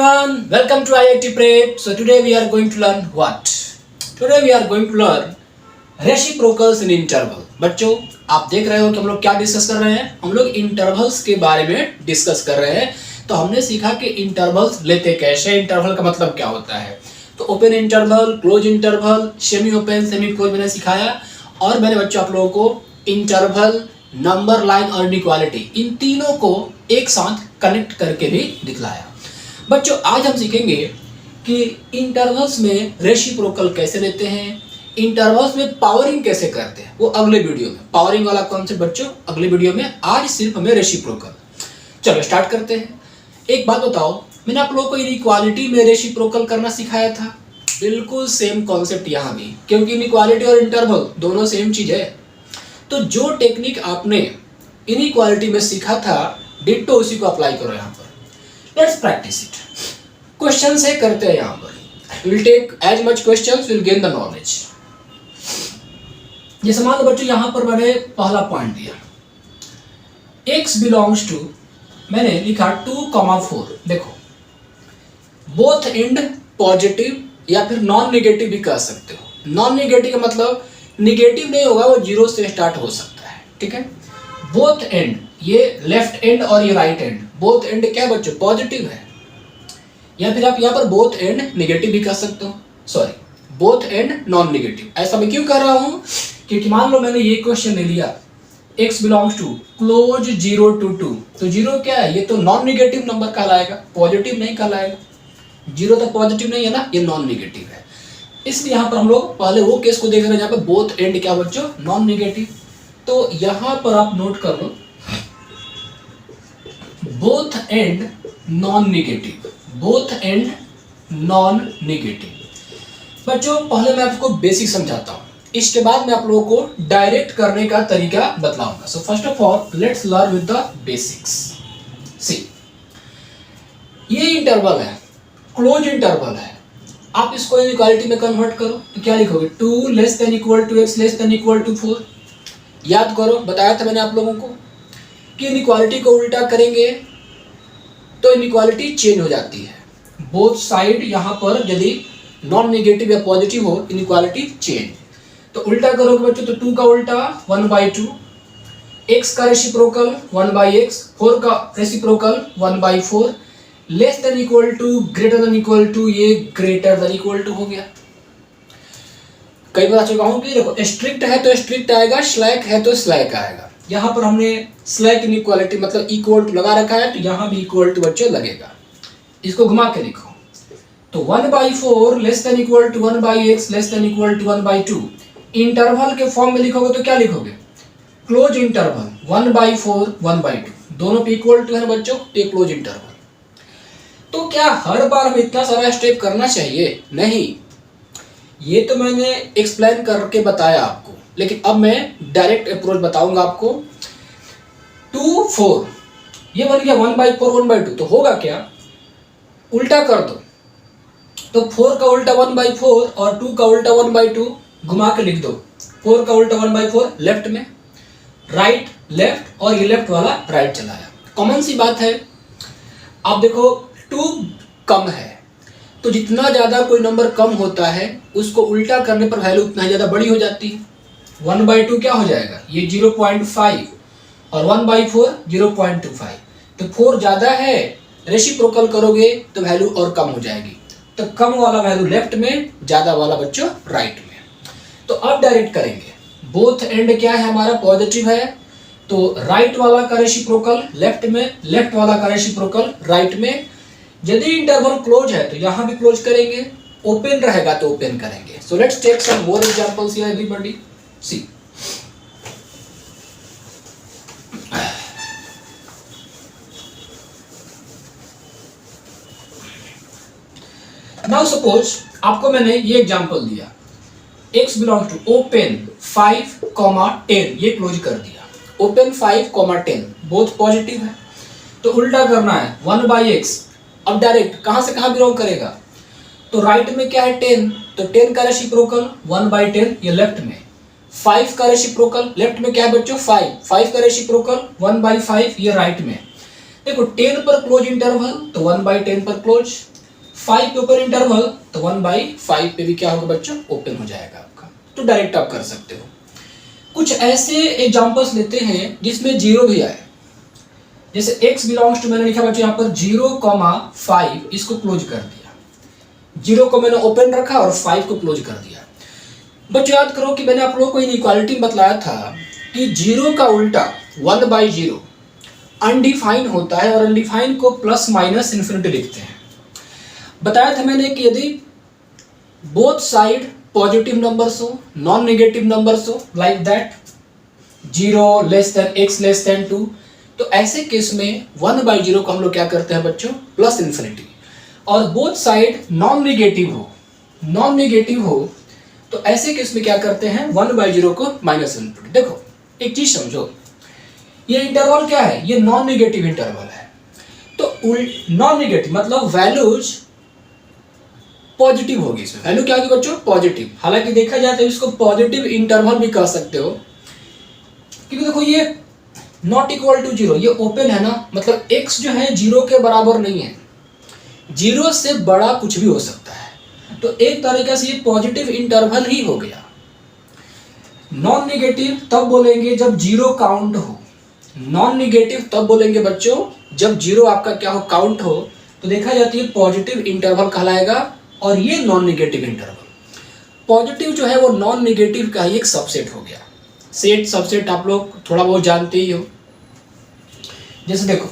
everyone, welcome to IIT Prep. So today we are going to learn what? Today we are going to learn reciprocals in interval. बच्चों आप देख रहे हो कि हम लोग क्या डिस्कस कर रहे हैं? हम लोग इंटरवल्स के बारे में डिस्कस कर रहे हैं। तो हमने सीखा कि इंटरवल्स लेते कैसे, इंटरवल का मतलब क्या होता है। तो open interval, close interval, semi open, semi close मैंने सिखाया। और मैंने बच्चों आप लोगों को इंटरवल, नंबर लाइन और इनइक्वालिटी इन तीनों को एक साथ कनेक्ट करके भी दिखलाया। बच्चों आज हम सीखेंगे कि इंटरवल्स में रेसिप्रोकल कैसे लेते हैं, इंटरवल्स में पावरिंग कैसे करते हैं, वो अगले वीडियो में। पावरिंग वाला कॉन्सेप्ट बच्चों अगले वीडियो में, आज सिर्फ हमें रेसिप्रोकल। चलो स्टार्ट करते हैं। एक बात बताओ, मैंने आप लोगों को इनइक्वालिटी में रेसिप्रोकल करना सिखाया था। बिल्कुल सेम कॉन्सेप्ट यहाँ भी, क्योंकि इनइक्वालिटी और इंटरवल दोनों सेम चीज है। तो जो टेक्निक आपने इनइक्वालिटी में सीखा था, डिट्टो उसी को अप्लाई करो यहाँ पर। Let's practice it. क्वेश्चन से करते हैं यहाँ पर। Will take as much questions, will gain the knowledge. जैसे मान लो बच्चों यहाँ पर मैंने पहला पॉइंट दिया, x बिलोंग्स टू, मैंने लिखा 2,4। देखो बोथ एंड पॉजिटिव या फिर नॉन नेगेटिव भी कह सकते हो। नॉन नेगेटिव का मतलब निगेटिव नहीं होगा, वो जीरो से स्टार्ट हो सकता है, ठीक है। बोथ एंड, ये लेफ्ट एंड और ये राइट एंड, बोथ एंड क्या बच्चों पॉजिटिव है। या फिर आप यहाँ पर बोथ एंड नेगेटिव भी कह सकते हो, sorry both end non negative. ऐसा मैं क्यों कर रहा हूँ, क्योंकि मान लो मैंने ये क्वेश्चन ले लिया, x belongs to close 0 to 2, तो 0 क्या है, ये तो नॉन नेगेटिव नंबर कहलाएगा, पॉजिटिव नहीं कहलाएगा। 0 तो पॉजिटिव नहीं है ना, ये नॉन नेगेटिव है। इसलिए यहाँ पर हम लोग पहले वो केस को देख रहे हैं जहाँ पे बोथ एंड क्या बच्चों नॉन नेगेटिव। तो यहाँ पर आप नोट कर लो, both end non negative, both end non negative. बच्चों पहले मैं आपको बेसिक समझाता हूँ, इसके बाद मैं आप लोगों को डायरेक्ट करने का तरीका बतलाऊंगा। So first of all let's learn with the basics. See, ये इंटरवल है, क्लोज इंटरवल है। आप इसको इनइक्वालिटी में कन्वर्ट करो तो क्या लिखोगे, 2 less than equal to x less than equal to 4। याद करो, बताया था मैंने आप लोगों को कि इनइक्वालिटी को उल्टा करेंगे तो इनइक्वालिटी चेंज हो जाती है। बोथ साइड यहाँ पर यदि नॉन नेगेटिव या पॉजिटिव हो, इनइक्वालिटी चेंज। तो उल्टा करोगे बच्चों तो 2 का उल्टा 1/2, x का रेसिप्रोकल 1/x, 4 का reciprocal 1/4, less than equal to, greater than equal to, ये ग्रेटर देन इक्वल टू हो गया। कई बार अच्छा कहूँ कि देखो स्ट्रिक्ट है तो स्ट्रिक्ट आएगा, स्लैक है तो स्लैक आएगा। यहाँ पर हमने स्लैक इनइक्वालिटी मतलब इक्वल टू लगा रखा है, तो यहाँ भी इक्वल टू बच्चों लगेगा। इसको घुमा के लिखो तो 1/4 less than equal to 1/x less than equal to 1/2। Interval के फॉर्म में लिखोगे तो क्या लिखोगे, क्लोज इंटरवल 1/4 1/2, दोनों पे इक्वल टू है ना बच्चों, तो क्लोज इंटरवल। तो क्या हर बार हमें इतना सारा स्टेप करना चाहिए? नहीं, ये तो मैंने एक्सप्लेन करके बताया आपको, लेकिन अब मैं डायरेक्ट अप्रोच बताऊंगा आपको। 2 4 ये बन गया 1/4 1/2, तो होगा क्या, उल्टा कर दो तो 4 का उल्टा 1/4 और 2 का उल्टा 1/2, घुमा के लिख दो। 4 का उल्टा 1/4 लेफ्ट में, राइट लेफ्ट, और ये लेफ्ट वाला राइट चलाया। कॉमन सी बात है। आप देखो 2 कम है, तो जितना ज़्यादा कोई नंबर कम होता है उसको उल्टा करने पर वैल्यू उतना ज़्यादा बड़ी हो जाती है। 1/2 क्या हो जाएगा, ये 0.5 और 1/4 0.25, तो 4 ज़्यादा है, रेसिप्रोकल करोगे तो वैल्यू और कम हो जाएगी। तो कम वाला वैल्यू लेफ्ट में, ज़्यादा वाला बच्चों राइट में। तो अब डायरेक्ट करेंगे, बोथ एंड क्या है हमारा पॉजिटिव है, तो राइट वाला का रेसिप्रोकल लेफ्ट में, लेफ्ट वाला का रेसिप्रोकल राइट में। यदि इंटरवल क्लोज है तो यहाँ भी क्लोज करेंगे, ओपन रहेगा तो ओपन करेंगे। So let's take some more examples here everybody. See, now suppose आपको मैंने ये एग्जांपल दिया, x बिलोंग्स टू ओपन 5, 10, ये क्लोज कर दिया। ओपन 5, 10 बोथ पॉजिटिव है, तो उल्टा करना है 1/x। अब डायरेक्ट कहां से कहां बिलोंग करेगा, तो राइट में क्या है 10, तो 10 का रेसिप्रोकल 1/10 ये लेफ्ट में, 5 का रेसिप्रोकल लेफ्ट में क्या है बच्चों 5 का रेसिप्रोकल 1/5 ये राइट में। देखो 10 पर क्लोज इंटरवल तो 1/10 पर क्लोज, 5 पे ओपन इंटरवल तो 1/5 पे भी क्या होगा बच्चों, ओपन हो जाएगा आपका। तो डायरेक्ट आप कर सकते हो। कुछ ऐसे एग्जांपल्स लेते हैं जिसमें जीरो भी आए, जैसे x बिलोंग्स टू, मैंने लिखा बच्चों यहाँ पर 0,5, इसको क्लोज कर दिया, 0 को मैंने ओपन रखा और 5 को क्लोज कर दिया। बच्चों याद करो कि मैंने आप लोगों को इनइक्वालिटी में बतलाया था कि 0 का उल्टा 1/0 अनडिफाइन होता है, और अनडिफाइन को प्लस माइनस इन्फिनिटी लिखते हैं। बताया था मैंने कि यदि बोथ साइड पॉजिटिव नंबर्स हो, नॉन नेगेटिव नंबर्स हो, like that 0 less then x less then 2, तो ऐसे केस में 1/0 को हम लोग क्या करते हैं बच्चों, प्लस इन्फिनिटी। और बोथ साइड नॉन नेगेटिव हो तो ऐसे केस में क्या करते हैं, 1/0 को माइनस इन्फिनिटी। देखो एक चीज समझो, ये इंटरवल क्या है, ये नॉन नेगेटिव इंटरवल है। तो नॉन नेगेटिव मतलब वैल्यूज पॉजिटिव होगी, इसमें वैल्यू क्या होगी बच्चों, पॉजिटिव। हालांकि देखा जाए तो इसको पॉजिटिव इंटरवल भी कह सकते हो, क्योंकि देखो ये नॉट इक्वल टू 0, ये ओपन है ना, मतलब x जो है 0 के बराबर नहीं है, 0 से बड़ा कुछ भी हो सकता है। तो एक तरीके से ये पॉजिटिव इंटरवल ही हो गया। नॉन नेगेटिव तब बोलेंगे जब 0 काउंट हो, नॉन नेगेटिव तब बोलेंगे बच्चों जब 0 आपका क्या हो, काउंट हो। तो देखा जाती है पॉजिटिव इंटरवल कहलाएगा, और ये नॉन नेगेटिव इंटरवल। पॉजिटिव जो है वो नॉन नेगेटिव का ही एक सबसेट हो गया। सेट सबसेट आप लोग थोड़ा बहुत जानते ही हो। जैसे देखो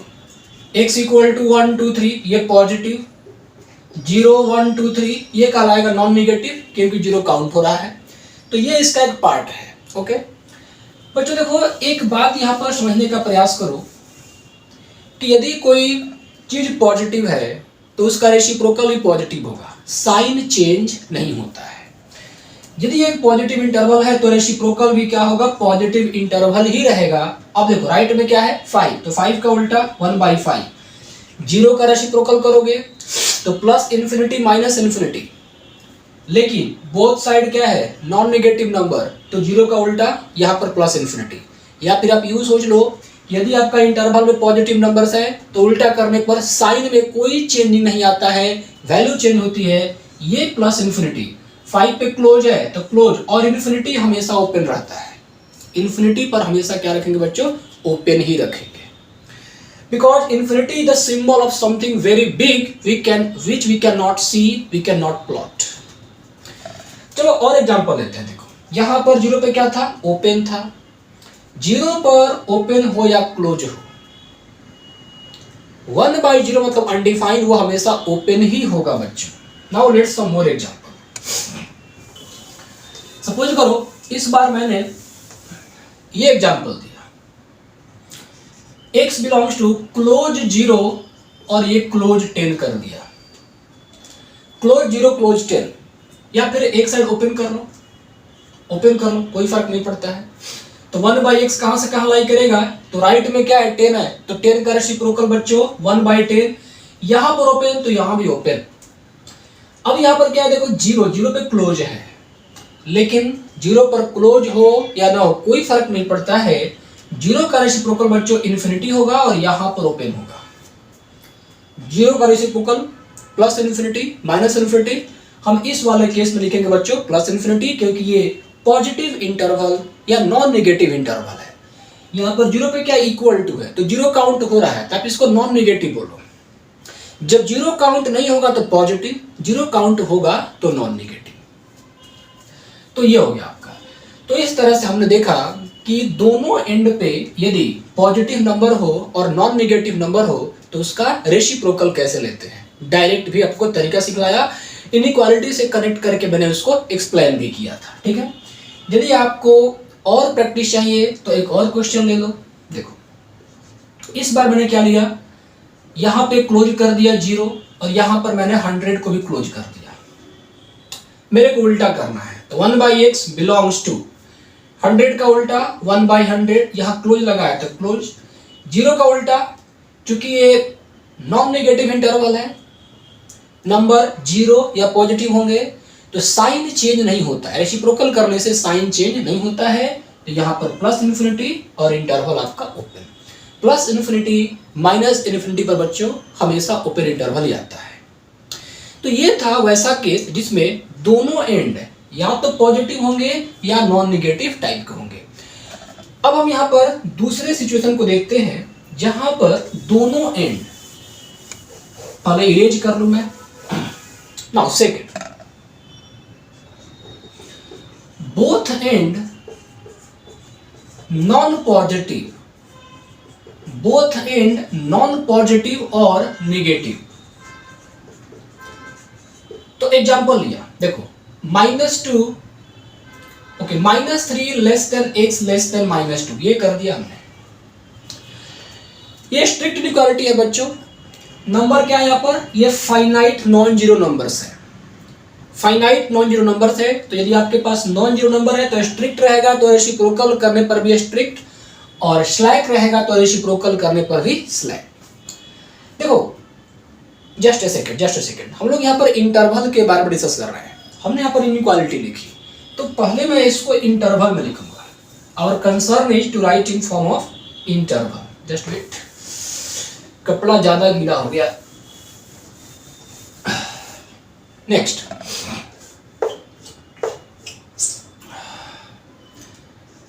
x इक्वल टू 1 2 3, ये पॉजिटिव, 0 1 2 3 ये कहलाएगा नॉन नेगेटिव, क्योंकि 0 काउंट हो रहा है। तो ये इसका एक पार्ट है। ओके बच्चों देखो एक बात यहाँ पर समझने का प्रयास करो कि यदि कोई चीज पॉजिटिव है तो उसका रेसिप्रोकल भी पॉजिटिव होगा, साइन चेंज नहीं होता है। यदि एक पॉजिटिव इंटरवल है तो रेसिप्रोकल भी क्या होगा, पॉजिटिव इंटरवल ही रहेगा। अब देखो राइट में क्या है 5, तो 5 का उल्टा 1/5, 0 का रेसिप्रोकल करोगे तो प्लस इन्फिनिटी माइनस इन्फिनिटी, लेकिन बोथ साइड क्या है, नॉन नेगेटिव नंबर, तो 0 का उल्टा यहाँ पर प्लस इन्फिनिटी। या फिर आप यूं सोच लो, यदि आपका इंटरवल में पॉजिटिव नंबर्स है तो उल्टा करने पर साइन में कोई चेंजिंग नहीं आता है, वैल्यू चेंज होती है, ये प्लस इन्फिनिटी। 5 पे क्लोज है तो क्लोज, और इन्फिनिटी हमेशा ओपन रहता है। इन्फिनिटी पर हमेशा क्या रखेंगे बच्चों, ओपन ही रखेंगे, because infinity the symbol of something very big which we can not see, we can not plot. चलो और एग्जांपल लेते हैं। देखो यहां पर 0 पे क्या था, ओपन था। 0 पर ओपन हो या क्लोज हो, 1/0 मतलब अनडिफाइंड, वो हमेशा ओपन ही होगा बच्चों। Now let's some more example. Suppose करो इस बार मैंने ये एग्जांपल दिया, x बिलोंग्स टू क्लोज 0 और ये क्लोज 10 कर दिया, क्लोज 0 क्लोज 10, या फिर एक साइड ओपन कर लो, कोई फर्क नहीं पड़ता है। तो 1/x कहां से कहां लाई करेगा, तो राइट में क्या है 10 है, तो 10 का रेसिप्रोकल बच्चों 1/10, यहां पर ओपन तो यहां भी ओपन। अब यहां पर क्या है, देखो 0 पे क्लोज है, लेकिन 0 पर क्लोज हो या ना हो कोई फर्क नहीं पड़ता है। 0 का रेसिप्रोकल बच्चों इन्फिनिटी होगा और यहां पर ओपन होगा। 0 का reciprocal plus infinity minus infinity, हम इस वाले केस में लिखेंगे बच्चों प्लस इन्फिनिटी, क्योंकि ये पॉजिटिव इंटरवल या नॉन नेगेटिव इंटरवल है। यहाँ पर 0 पे क्या इक्वल टू है, तो 0 काउंट हो रहा है, तो आप इसको नॉन नेगेटिव बोलो। जब 0 काउंट नहीं होगा तो पॉजिटिव, 0 काउंट होगा तो नॉन नेगेटिव। तो ये हो गया आपका। तो इस तरह से हमने देखा कि दोनों एंड पे यदि पॉजिटिव नंबर हो और नॉन नेगेटिव नंबर हो तो उसका रेसिप्रोकल कैसे लेते हैं। डायरेक्ट भी आपको तरीका सिखलाया, इनइक्वालिटी से कनेक्ट करके मैंने उसको एक्सप्लेन भी किया था। ठीक है, यदि आपको और प्रैक्टिस चाहिए तो एक और क्वेश्चन ले लो। देखो इस बार मैंने क्या लिया, यहां पे क्लोज कर दिया 0 और यहां पर मैंने 100 को भी क्लोज कर दिया। मेरे को उल्टा करना है, तो 1/x बिलोंग्स टू 100 का उल्टा 1/100, यहां क्लोज लगाया तो क्लोज। 0 का उल्टा, चूंकि ये नॉन नेगेटिव इंटरवल है, नंबर 0 या पॉजिटिव होंगे तो साइन चेंज नहीं होता है, रेसिप्रोकल करने से साइन चेंज नहीं होता है। तो यहाँ पर प्लस इन्फिनिटी और इंटरवल आपका open. Plus infinity minus infinity पर बच्चों हमेशा ओपन इंटरवल ही आता है। तो ये था वैसा केस जिसमें दोनों एंड या तो पॉजिटिव होंगे या नॉन निगेटिव टाइप के होंगे। अब हम यहाँ पर दूसरे सिचुएशन को देखते हैं जहां पर दोनों एंड, पहले इरेज कर लूं मैं, now second, both end non positive, both end non positive और निगेटिव। तो एग्जांपल लिया, देखो -2, okay, -3 less than x less then -2, ये कर दिया हमने। ये स्ट्रिक्ट इनइक्वालिटी है बच्चों। नंबर क्या है यहाँ पर, ये फाइनाइट नॉन जीरो नंबर्स है, फाइनाइट नॉन जीरो नंबर्स है। तो यदि आपके पास नॉन जीरो नंबर है तो स्ट्रिक्ट रहेगा, तो रेसिप्रोकल करने पर भी स्ट्रिक्ट, और स्लैक रहेगा तो रेसिप्रोकल करने पर भी स्लैक। देखो जस्ट ए सेकेंड, हम लोग यहाँ पर इंटरवल के बारे में डिस्कस कर रहे हैं। हमने यहाँ पर इनइक्वालिटी लिखी, तो पहले मैं इसको इंटरवल में लिखूंगा। Our concern is to write in form of interval. Just wait, कपड़ा ज्यादा गीला हो गया। Next,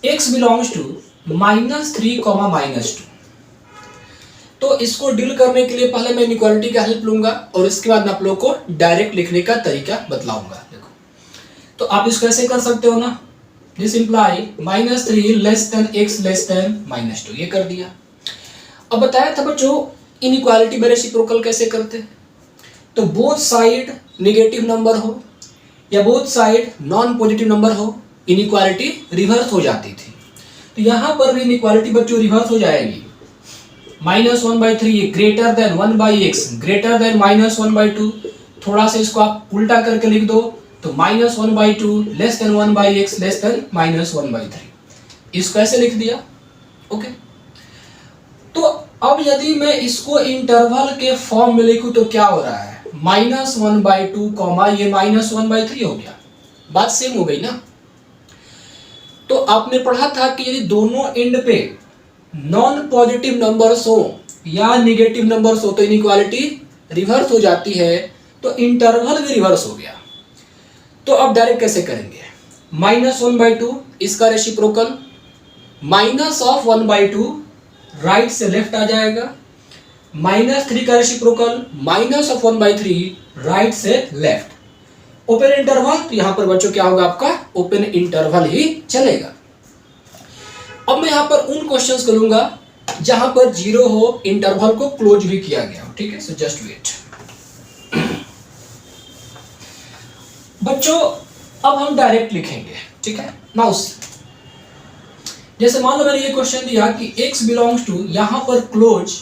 x belongs to -3, -2। तो इसको डील करने के लिए पहले मैं इनइक्वालिटी का हेल्प लूंगा और इसके बाद मैं आप लोग को डायरेक्ट लिखने का तरीका बतलाऊंगा। देखो, तो आप इसको ऐसे कर सकते हो ना, this imply -3 less than x less then -2, ये कर दिया। अब बताया था बच्चों इनइक्वालिटी में रेसिप्रोकल कैसे करते हैं। तो बोथ साइड नेगेटिव नंबर हो या both side non positive number हो, इनइक्वालिटी रिवर्स हो जाती थी। तो यहां पर भी इनइक्वालिटी बच्चों रिवर्स हो जाएगी। -1/3 greater than 1/x greater then -1/2। थोड़ा सा इसको आप उल्टा करके लिख दो, तो -1/2 less than 1/x less then -1/3। इसको ऐसे लिख दिया, ओके। तो अब यदि मैं इसको इंटरवल के फॉर्म में लिखूं तो क्या हो रहा है, -1/2, ये -1/3 हो गया, बात सेम हो गई ना। तो आपने पढ़ा था कि यदि दोनों एंड पे नॉन पॉजिटिव नंबर्स हो या निगेटिव नंबर्स हो तो इनइक्वालिटी रिवर्स हो जाती है, तो इंटरवल भी रिवर्स हो गया। तो अब डायरेक्ट कैसे करेंगे, -1/2 इसका रेसिप्रोकल, -1/2 राइट से लेफ्ट आ जाएगा, -3 का रेसिप्रोकल -1/3 राइट से लेफ्ट। ओपन इंटरवल, तो यहां पर बच्चों क्या होगा, आपका ओपन इंटरवल ही चलेगा। अब मैं यहां पर उन क्वेश्चंस करूंगा जहां पर 0 हो, इंटरवल को क्लोज भी किया गया हो, ठीक है। सो जस्ट वेट बच्चों, अब हम डायरेक्ट लिखेंगे, ठीक है। नाउ जैसे मान लो मैंने ये क्वेश्चन दिया कि x बिलोंग्स टू, यहां पर क्लोज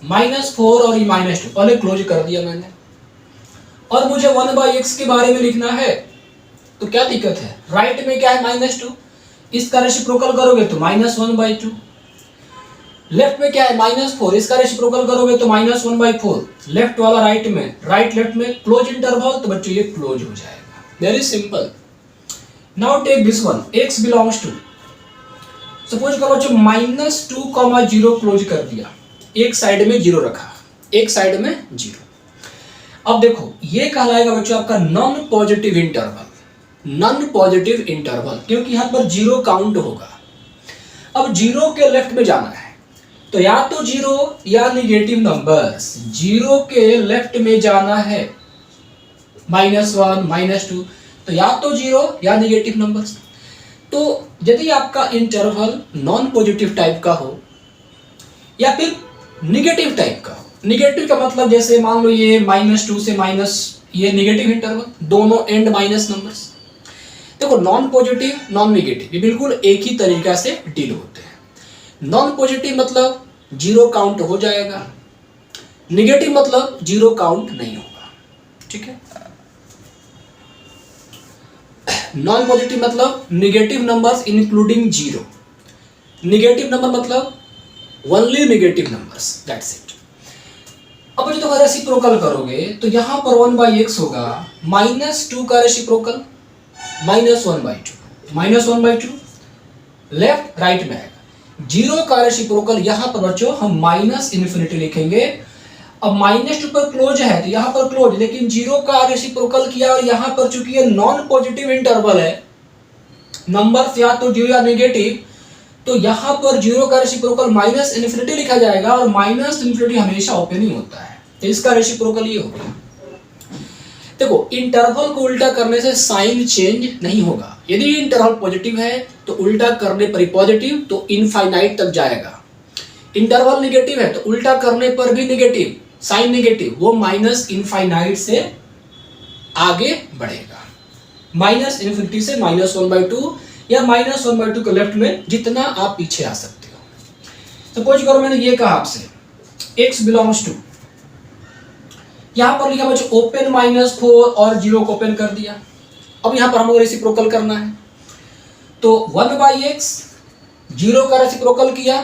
-4 और ये -2, पहले क्लोज कर दिया मैंने, और मुझे 1/x के बारे में लिखना है, तो क्या दिक्कत है, राइट में क्या है -2, इसका रेसिप्रोकल करोगे तो -1/2, लेफ्ट में क्या है -4, इसका रेसिप्रोकल करोगे तो -1/4, लेफ्ट वाला राइट में, राइट लेफ्ट में क्लोज इंटरवल, तो बच्चों ये क्लोज हो जाएगा, very simple. Now take this one, x belongs to, suppose करो बच्चों -2, 0 क्लोज कर दिया, एक साइड में 0 रखा, एक साइड में 0। अब देखो ये कहलाएगा बच्चों आपका non positive interval, non positive interval, क्योंकि यहां पर 0 काउंट होगा। अब 0 के लेफ्ट में जाना है, तो या तो 0 या निगेटिव नंबर्स, 0 के लेफ्ट में जाना है, -1 -2, तो या तो 0 या निगेटिव नंबर्स। तो यदि आपका इंटरवल नॉन पॉजिटिव टाइप का हो या फिर निगेटिव टाइप का हो, निगेटिव का मतलब जैसे मान लो ये -2 से माइनस, ये निगेटिव इंटरवल, दोनों एंड माइनस नंबर्स। देखो नॉन पॉजिटिव नॉन निगेटिव ये बिल्कुल एक ही तरीका से डील होते हैं। नॉन पॉजिटिव मतलब 0 काउंट हो जाएगा, निगेटिव मतलब 0 काउंट नहीं होगा, ठीक है। नॉन पॉजिटिव मतलब negative numbers including 0, negative number मतलब only negative numbers, that's it. अब जो तुम रेसिप्रोकल करोगे तो यहां पर 1/x होगा, -2 का रेसिप्रोकल -1/2 लेफ्ट राइट में आएगा, 0 का रेसिप्रोकल यहां पर बच्चों हम -∞ लिखेंगे, अब -2 पर क्लोज है तो यहाँ पर क्लोज, लेकिन 0 का रेसिप्रोकल किया और यहाँ पर चूंकि ये नॉन पॉजिटिव इंटरवल है, नंबर या तो 0 या नेगेटिव, तो यहाँ पर 0 का रेसिप्रोकल -∞ लिखा जाएगा और -∞ हमेशा ओपन ही होता है, तो इसका रेसिप्रोकल ये होगा। देखो इंटरवल को उल्टा करने से साइन चेंज नहीं होगा। यदि इंटरवल पॉजिटिव है तो उल्टा करने पर पॉजिटिव तो इनफाइनाइट तक जाएगा, इंटरवल नेगेटिव है तो उल्टा करने पर भी नेगेटिव, साइन नेगेटिव, वो -∞ से आगे बढ़ेगा, -∞ से -1/2 या -1/2 के लेफ्ट में जितना आप पीछे आ सकते हो। सपोज करो मैंने ये कहा आपसे x बिलोंग्स टू, यहां पर लिखा बच्चों ओपन -4 और 0 को ओपन कर दिया। अब यहां पर हमको रेसिप्रोकल करना है तो 1/x 0 का रेसिप्रोकल किया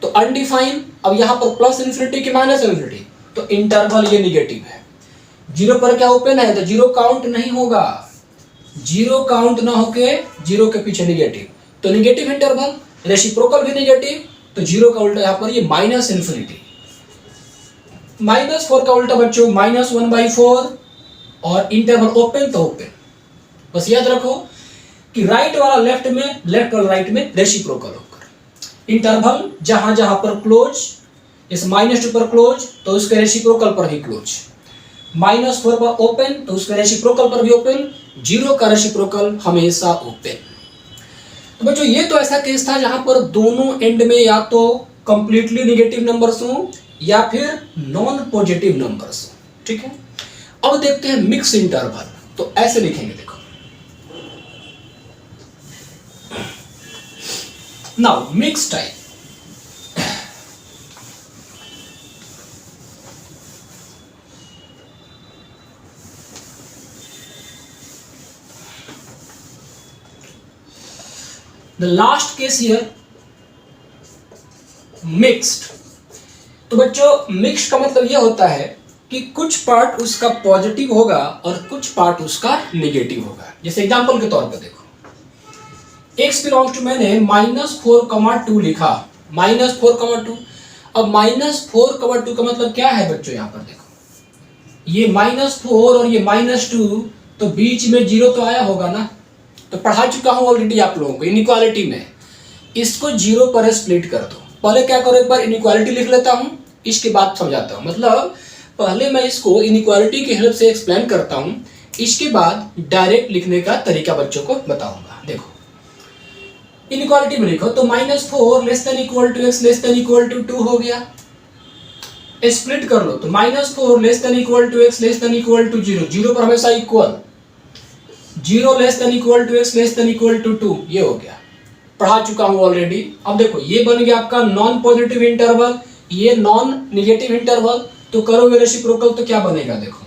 तो अनडिफाइन, अब यहां पर +∞ की -∞, तो इंटरवल ये निगेटिव है। 0 पर क्या ओपन है तो 0 काउंट नहीं होगा, 0 काउंट ना होके 0 के पीछे निगेटिव, तो निगेटिव इंटरवल, रेसिप्रोकल भी निगेटिव, तो 0 का उल्टा यहाँ पर ये -∞, -4 का उल्टा बच्चों -1/4 और इंटरवल ओपन तो ओपन। बस याद रखो कि राइट वाला लेफ्ट में, लेफ्ट वाला राइट में रेसिप्रोकल होकर, इंटरवल जहां जहां पर क्लोज, इस -2 पर क्लोज तो उसके रेसिप्रोकल पर भी क्लोज, -4 पर ओपन तो उसके रेसिप्रोकल पर भी ओपन, 0 का रेसिप्रोकल हमेशा ओपन। तो बच्चों ये तो ऐसा केस था जहां पर दोनों एंड में या तो कंप्लीटली नेगेटिव नंबर्स हो या फिर नॉन पॉजिटिव नंबर्स हो, ठीक है। अब देखते हैं मिक्स इंटरवल, तो ऐसे लिखेंगे, देखो now mix type, the last case here mixed. तो बच्चों मिक्स का मतलब यह होता है कि कुछ पार्ट उसका पॉजिटिव होगा और कुछ पार्ट उसका नेगेटिव होगा। जैसे एग्जांपल के तौर पर देखो x बिलोंग्स टू, मैंने -4,2 लिखा, -4,2। अब -4,2 का मतलब क्या है बच्चों, यहां पर देखो ये -4 और ये -2, तो बीच में 0 तो आया होगा ना, तो पढ़ा चुका हूं ऑलरेडी आप लोगों को इनइक्वालिटी में, इसको 0 पर स्प्लिट कर दो। पहले क्या करो, एक बार इनइक्वालिटी लिख लेता हूं, इसके बाद समझाता हूं। मतलब पहले मैं इसको इनइक्वालिटी की हेल्प से एक्सप्लेन करता हूं, इसके बाद डायरेक्ट लिखने का तरीका बच्चों को बताऊंगा। देखो इनइक्वालिटी में लिखो तो -4 less than equal to x less than equal to 2 हो गया, स्प्लिट कर लो तो -4 less than equal to x less than equal to 0, 0 पर हमेशा equal, 0 less than equal to x less than equal to 2, ये हो गया, पढ़ा चुका हूं ऑलरेडी। अब देखो ये बन गया आपका नॉन पॉजिटिव इंटरवल, ये नॉन नेगेटिव इंटरवल, तो करोगे रेसिप्रोकल तो क्या बनेगा, देखो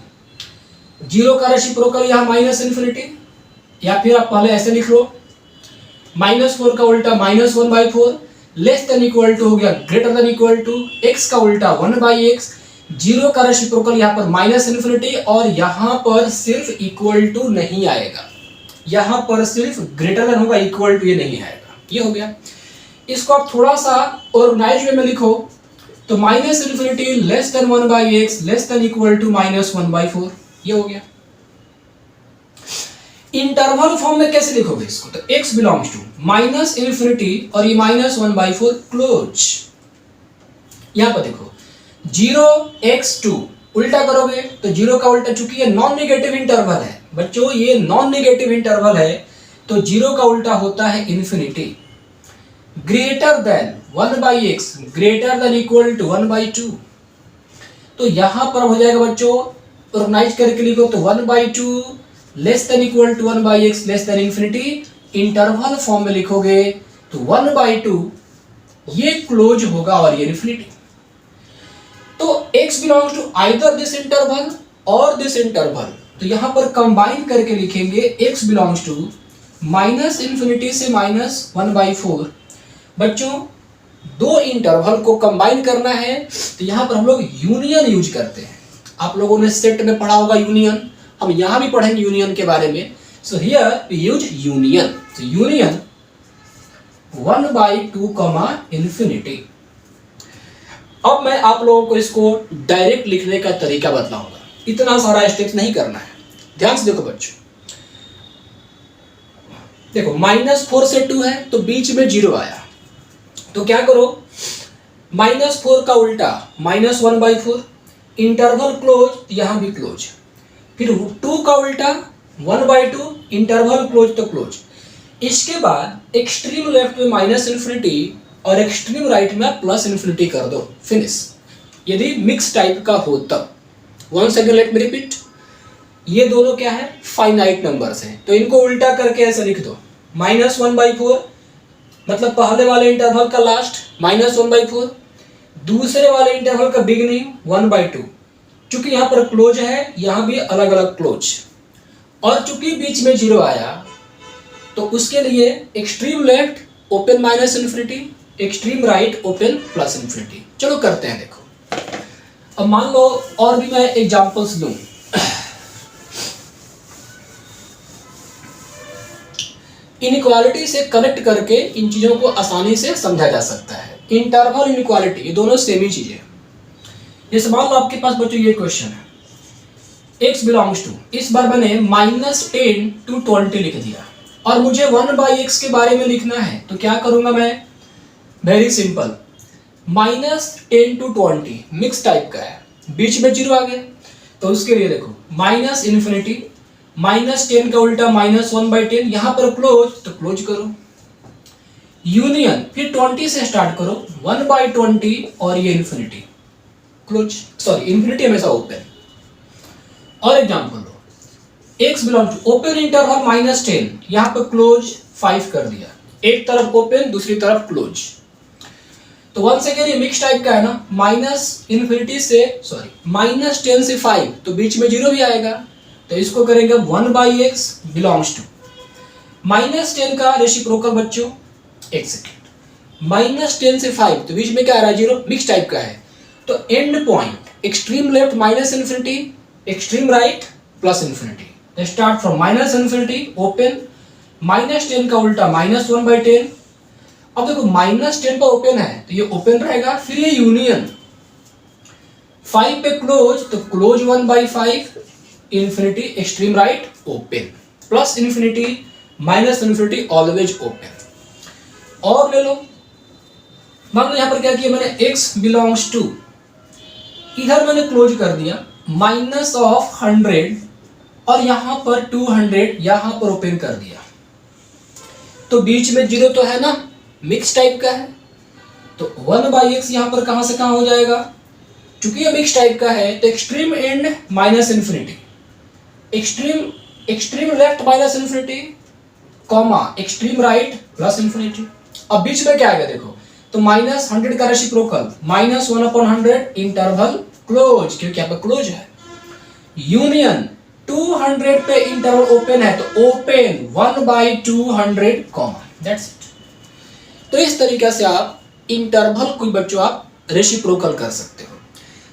0 का रेसिप्रोकल यहाँ -∞, या फिर आप पहले ऐसे लिख लो -4 का उल्टा -1/4 लेस देन इक्वल टू हो गया greater than equal to, x का उल्टा 1/x, 0 का रेसिप्रोकल यहाँ पर -∞, और यहाँ पर सिर्फ इक्वल टू नहीं आएगा, यहाँ पर सिर्फ ग्रेटर देन होगा, इक्वल टू ये नहीं आएगा, ये हो गया। इसको आप थोड़ा सा ऑर्गेनाइज वे में लिखो तो -∞ less than 1/x less than equal to -1/4, ये हो गया। इंटरवल फॉर्म में कैसे लिखोगे इसको, तो x बिलोंग्स टू -∞ और ये -1/4 क्लोज। यहां पर देखो 0x2 उल्टा करोगे तो 0 का उल्टा, चूंकि ये नॉन नेगेटिव इंटरवल है बच्चों, ये नॉन नेगेटिव इंटरवल है तो 0 का उल्टा होता है infinity, greater than 1/x greater than equal to 1/2, तो यहां पर हो जाएगा बच्चों ऑर्गेनाइज करके लिखो तो 1/2 less than equal to 1/x less than infinity, interval form में लिखोगे तो 1/2 ये क्लोज होगा और ये इन्फिनिटी। तो x belongs to either this interval और दिस इंटरवल, तो यहां पर कंबाइन करके लिखेंगे x बिलोंग्स टू -∞ से -1/4। बच्चों दो इंटरवल को कंबाइन करना है तो यहां पर हम लोग यूनियन यूज करते हैं, आप लोगों ने सेट में पढ़ा होगा यूनियन, हम यहां भी पढ़ेंगे यूनियन के बारे में। So here we use union, तो यूनियन 1/2 इन्फिनिटी। अब मैं आप लोगों को इसको डायरेक्ट लिखने का तरीका बतलाऊंगा, इतना सारा स्टेप्स नहीं करना है। ध्यान से देखो बच्चों, देखो -4 से 2 है तो बीच में 0 आया, तो क्या करो, -4 का उल्टा -1/4, इंटरवल क्लोज, यहां भी क्लोज, फिर 2 का उल्टा 1/2, इंटरवल क्लोज तो क्लोज। इसके बाद एक्सट्रीम लेफ्ट में -∞ और एक्सट्रीम राइट में +∞ कर दो, फिनिश। यदि मिक्स टाइप का हो तब। One second, let me repeat. ये दोनों क्या है, फाइनाइट नंबर्स हैं, तो इनको उल्टा करके ऐसे लिख दो, -1/4 मतलब पहले वाले इंटरवल का लास्ट, -1/4, दूसरे वाले इंटरवल का बिगिनिंग 1/2। चूंकि यहाँ पर क्लोज है, यहाँ भी अलग अलग क्लोज, और चूंकि बीच में 0 आया तो उसके लिए extreme left open -∞, extreme right open +∞। चलो करते हैं, देखो। अब मान लो और भी मैं एग्जांपल्स दूं। इनइक्वालिटी से कनेक्ट करके इन चीजों को आसानी से समझा जा सकता है। इंटरवल इनइक्वालिटी, ये दोनों सेम ही चीजें। जैसे मान लो आपके पास बच्चों ये क्वेश्चन है, x बिलोंग्स टू, इस बार मैंने -10 to 20 लिख दिया और मुझे 1/x के बारे में लिखना है, तो क्या करूंगा मैं, very simple, -10 to 20 mix type का है, बीच में 0 आ गया, तो उसके लिए देखो -∞, -10 का उल्टा -1/10, यहां पर क्लोज तो क्लोज करो, यूनियन, फिर 20 से स्टार्ट करो, 1/20 और ये इन्फिनिटी, क्लोज, सॉरी इन्फिनिटी हमेशा ओपन। और एग्जांपल लो, x belong to open interval -10, यहां पर क्लोज 5 कर दिया, एक तरफ ओपन दूसरी तरफ क्लोज। तो वंस अगेन ये मिक्स टाइप का है ना, -∞ से -10 से 5, तो बीच में 0 भी आएगा, तो इसको करेंगे 1/x बिलोंग्स टू -10 का रेसिप्रोकल बच्चों, एक सेकेंड, -10 से 5, तो बीच में क्या आ रहा है, 0, मिक्स टाइप का है, तो and point extreme left -∞, extreme right +∞। Start from -∞, open, -10 का उल्टा -1/10। अब देखो -10 पर ओपन है तो ये ओपन रहेगा, फिर ये यूनियन, 5 पे क्लोज तो close 1/5, infinity extreme right open, +∞, -∞ always open. और ले लो, मान लो यहां पर क्या किया मैंने, x बिलोंग्स टू, इधर मैंने क्लोज कर दिया -100 और यहां पर 200, यहां पर ओपन कर दिया, तो बीच में 0 तो है ना, मिक्स टाइप का है, तो 1/x यहां पर कहां से कहां हो जाएगा, चूंकि ये मिक्स टाइप का है तो extreme and -∞, extreme left -∞, comma extreme right +∞। अब बीच में क्या आएगा देखो, तो -100 का रेसिप्रोकल -1/100, इंटरवल क्लोज, क्योंकि यहाँ पर क्लोज है, यूनियन 200 पे इंटरवल ओपन है तो ओपन 1/200, कॉमा, दैट्स इट। तो इस तरीके से आप इंटरवल कोई बच्चों आप रेसिप्रोकल कर सकते हो।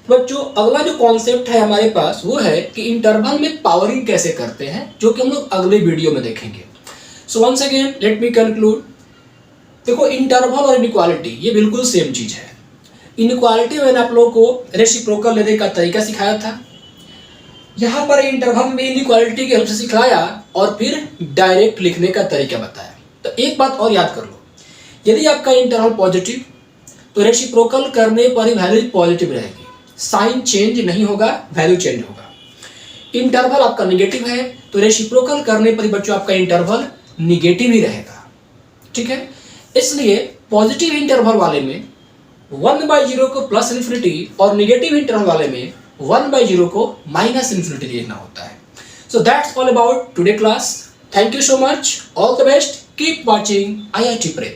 बच्चों अगला जो कॉन्सेप्ट है हमारे पास वो है कि इंटरवल में पावरिंग कैसे करते हैं, जो कि हम लोग अगले वीडियो में देखेंगे। So once again let me conclude. देखो इंटरवल और इनइक्वालिटी ये बिल्कुल सेम चीज है। इनइक्वालिटी मैंने आप लोगों को रेसिप्रोकल लेने का तरीका सिखाया था, यहाँ पर इंटरवल में इनइक्वालिटी के हेल्प से सिखाया और फिर डायरेक्ट लिखने का तरीका बताया। तो एक बात और याद कर लो, यदि आपका इंटरवल पॉजिटिव तो रेसिप्रोकल करने पर ही वैल्यू पॉजिटिव रहेगी, साइन चेंज नहीं होगा, वैल्यू चेंज होगा। इंटरवल आपका निगेटिव है तो रेसिप्रोकल करने पर ही बच्चों आपका इंटरवल निगेटिव ही रहेगा, ठीक है। इसलिए पॉजिटिव इंटरवल वाले में 1/0 को +∞ और निगेटिव इंटरवल वाले में 1/0 को -∞ लिखना होता है। So that's all about today class. Thank you so much, all the best, keep watching IIT Prep।